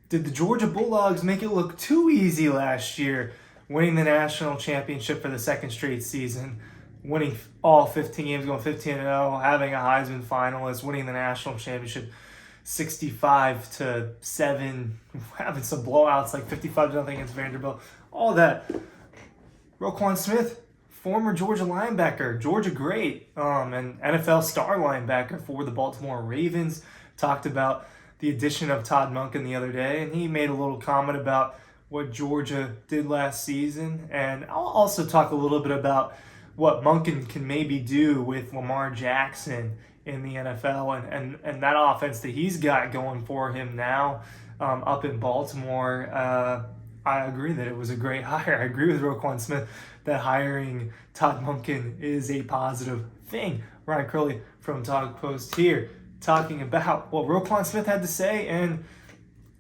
Did the Georgia Bulldogs make it look too easy last year, winning the national championship for the second straight season, winning all 15 games, going 15-0, having a Heisman finalist, winning the national championship 65-7, having some blowouts like 55-0 against Vanderbilt, all that. Roquan Smith, former Georgia linebacker, Georgia great, and NFL star linebacker for the Baltimore Ravens, talked about the addition of Todd Monken the other day, and he made a little comment about what Georgia did last season. And I'll also talk a little bit about what Monken can maybe do with Lamar Jackson in the NFL and that offense that he's got going for him now up in Baltimore. I agree that it was a great hire. I agree with Roquan Smith that hiring Todd Monken is a positive thing. Ryan Curley from Dawg Post here, talking about what Roquan Smith had to say, and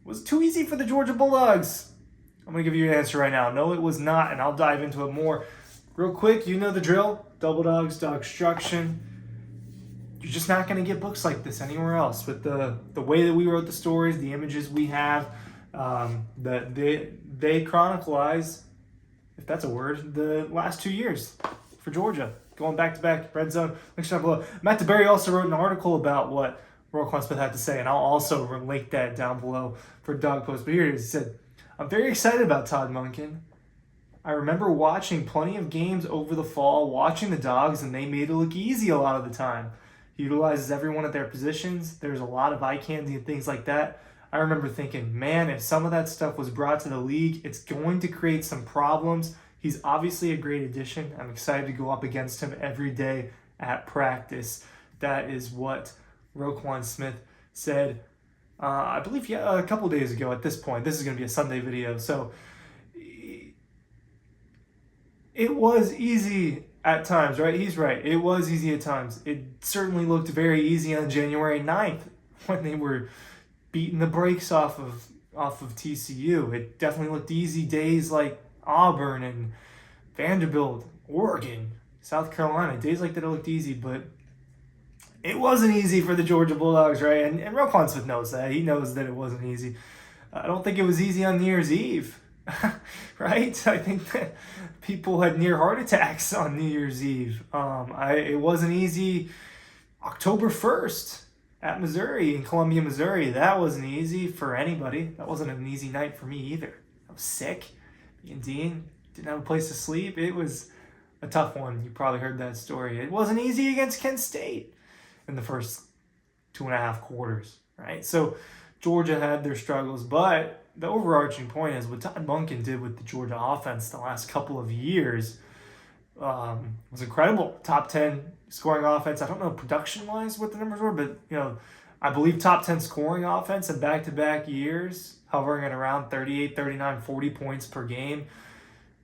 was it too easy for the Georgia Bulldogs? I'm going to give you an answer right now. No, it was not, and I'll dive into it more real quick. You know the drill. Double dogs, dogstruction. You're just not going to get books like this anywhere else. With the way that we wrote the stories, the images we have, that they chronicleize, if that's a word, the last 2 years for Georgia. Going back-to-back, red zone. Links down below. Matt DeBerry also wrote an article about what Roquan Smith had to say, and I'll also link that down below for Dawg Post. But here it is. He said, I'm very excited about Todd Monken. I remember watching plenty of games over the fall, watching the Dogs, and they made it look easy a lot of the time. He utilizes everyone at their positions. There's a lot of eye candy and things like that. I remember thinking, man, if some of that stuff was brought to the league, it's going to create some problems. He's obviously a great addition. I'm excited to go up against him every day at practice. That is what Roquan Smith said, I believe, a couple days ago at this point. This is going to be a Sunday video. So it was easy at times, right? He's right. It was easy at times. It certainly looked very easy on January 9th when they were beating the brakes off of TCU. It definitely looked easy days like Auburn and Vanderbilt, Oregon, South Carolina. Days like that it looked easy, but it wasn't easy for the Georgia Bulldogs, right? And Roquan Smith knows that. He knows that it wasn't easy. I don't think it was easy on New Year's Eve, right? I think that people had near heart attacks on New Year's Eve. It wasn't easy October 1st at Missouri, in Columbia, Missouri. That wasn't easy for anybody. That wasn't an easy night for me either. I was sick. Me and Dean didn't have a place to sleep. It was a tough one. You probably heard that story. It wasn't easy against Kent State in the first 2.5 quarters, right? So Georgia had their struggles, but the overarching point is what Todd Monken did with the Georgia offense the last couple of years was incredible. Top 10 scoring offense. I don't know production-wise what the numbers were, but I believe top 10 scoring offense in back-to-back years, hovering at around 38, 39, 40 points per game.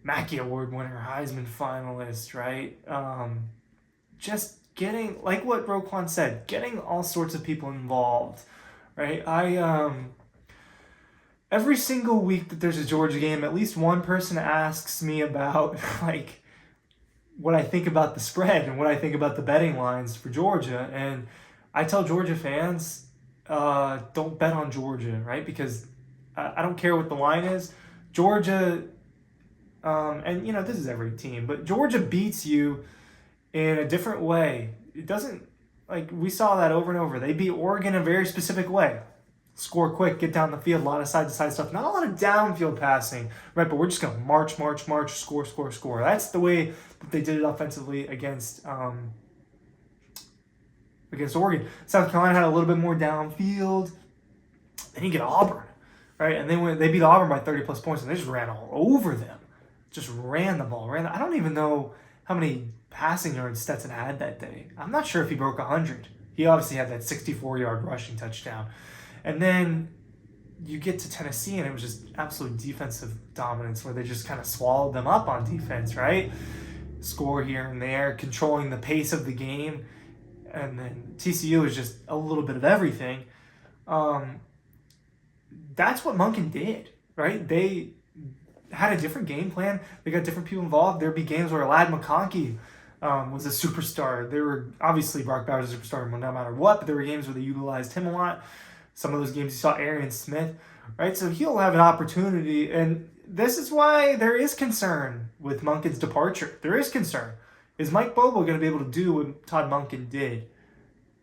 Mackey Award winner, Heisman finalist, right? Just getting, like what Roquan said, getting all sorts of people involved, right? Every single week that there's a Georgia game, at least one person asks me about like what I think about the spread and what I think about the betting lines for Georgia. And I tell Georgia fans, don't bet on Georgia, right? Because I don't care what the line is. Georgia, and this is every team, but Georgia beats you in a different way. It doesn't, like, we saw that over and over. They beat Oregon in a very specific way. Score quick, get down the field, a lot of side-to-side stuff. Not a lot of downfield passing, right? But we're just going to march, score. That's the way that they did it offensively against Oregon. South Carolina had a little bit more downfield. Then you get Auburn, right? And they beat Auburn by 30-plus points, and they just ran all over them. Just ran the ball. I don't even know how many passing yards Stetson had that day. I'm not sure if he broke 100. He obviously had that 64-yard rushing touchdown. And then you get to Tennessee, and it was just absolute defensive dominance where they just kind of swallowed them up on defense, right? Score here and there, controlling the pace of the game. And then TCU is just a little bit of everything. That's what Monken did, right? They had a different game plan. They got different people involved. There'd be games where Ladd McConkey was a superstar. There were, obviously, Brock Bowers was a superstar no matter what, but there were games where they utilized him a lot. Some of those games you saw Arian Smith, right? So he'll have an opportunity, and this is why there is concern with Monken's departure. There is concern. Is Mike Bobo going to be able to do what Todd Monken did?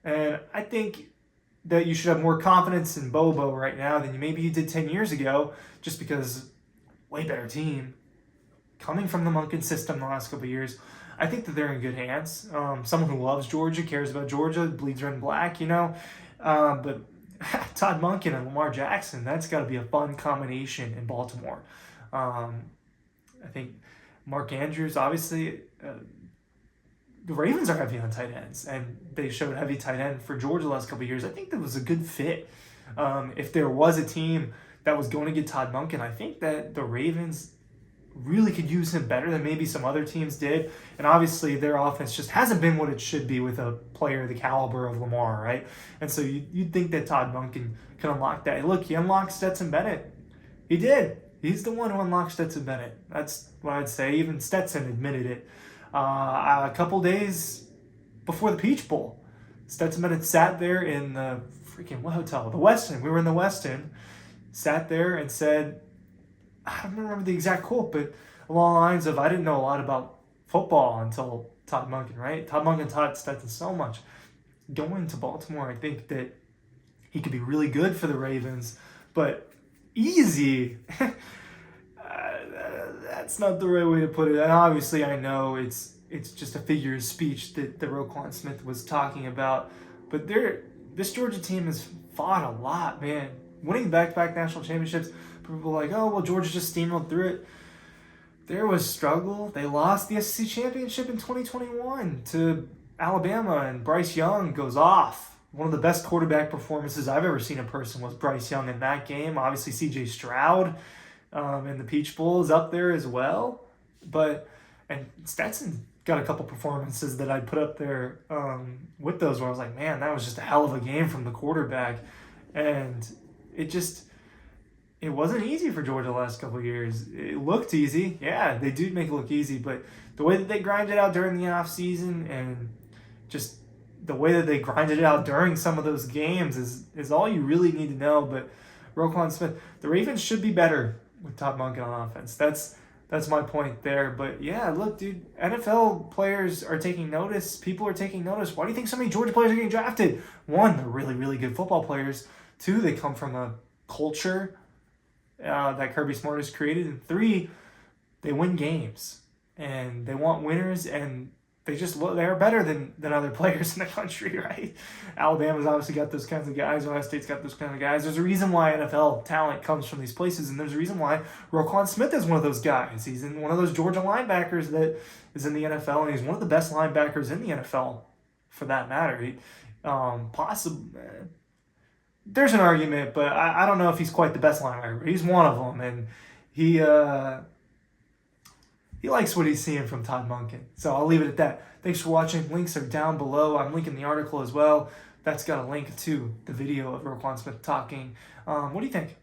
And I think that you should have more confidence in Bobo right now than maybe you did 10 years ago, just because way better team coming from the Monken system the last couple of years. I think that they're in good hands. Someone who loves Georgia, cares about Georgia, bleeds red and black, but Todd Monken and Lamar Jackson, that's got to be a fun combination in Baltimore. I think Mark Andrews, obviously, the Ravens are heavy on tight ends, and they showed heavy tight end for Georgia the last couple of years. I think that was a good fit. If there was a team that was going to get Todd Monken, I think that the Ravens really could use him better than maybe some other teams did. And obviously their offense just hasn't been what it should be with a player the caliber of Lamar, right? And so you'd think that Todd Monken can unlock that. Look, he unlocked Stetson Bennett. He did. He's the one who unlocked Stetson Bennett. That's what I'd say. Even Stetson admitted it. A couple days before the Peach Bowl, Stetson Bennett sat there in the what hotel? The Westin. We were in the Westin. Sat there and said, I don't remember the exact quote, but along the lines of, I didn't know a lot about football until Todd Monken, right? Todd Monken taught Stetson so much. Going to Baltimore, I think that he could be really good for the Ravens, but easy, that's not the right way to put it. And obviously I know it's just a figure of speech that Roquan Smith was talking about, but this Georgia team has fought a lot, man. Winning back-to-back national championships, people are like, oh, well, Georgia just steamrolled through it. There was struggle. They lost the SEC championship in 2021 to Alabama, and Bryce Young goes off. One of the best quarterback performances I've ever seen in person was Bryce Young in that game. Obviously, C.J. Stroud in the Peach Bowl is up there as well. And Stetson got a couple performances that I put up there with those where I was like, man, that was just a hell of a game from the quarterback. And it wasn't easy for Georgia the last couple of years. It looked easy. Yeah, they do make it look easy, but the way that they grinded out during the offseason and just the way that they grinded it out during some of those games is all you really need to know. But Roquan Smith, the Ravens should be better with Todd Monken on offense. That's my point there. But yeah, look, dude, NFL players are taking notice. People are taking notice. Why do you think so many Georgia players are getting drafted? One, they're really, really good football players. Two, they come from a culture that Kirby Smart has created. And three, they win games. And they want winners, and they're better than other players in the country, right? Alabama's obviously got those kinds of guys. Ohio State's got those kind of guys. There's a reason why NFL talent comes from these places, and there's a reason why Roquan Smith is one of those guys. He's in one of those Georgia linebackers that is in the NFL, and he's one of the best linebackers in the NFL, for that matter. There's an argument, but I don't know if he's quite the best linebacker. He's one of them, and he likes what he's seeing from Todd Monken. So I'll leave it at that. Thanks for watching. Links are down below. I'm linking the article as well. That's got a link to the video of Roquan Smith talking. What do you think?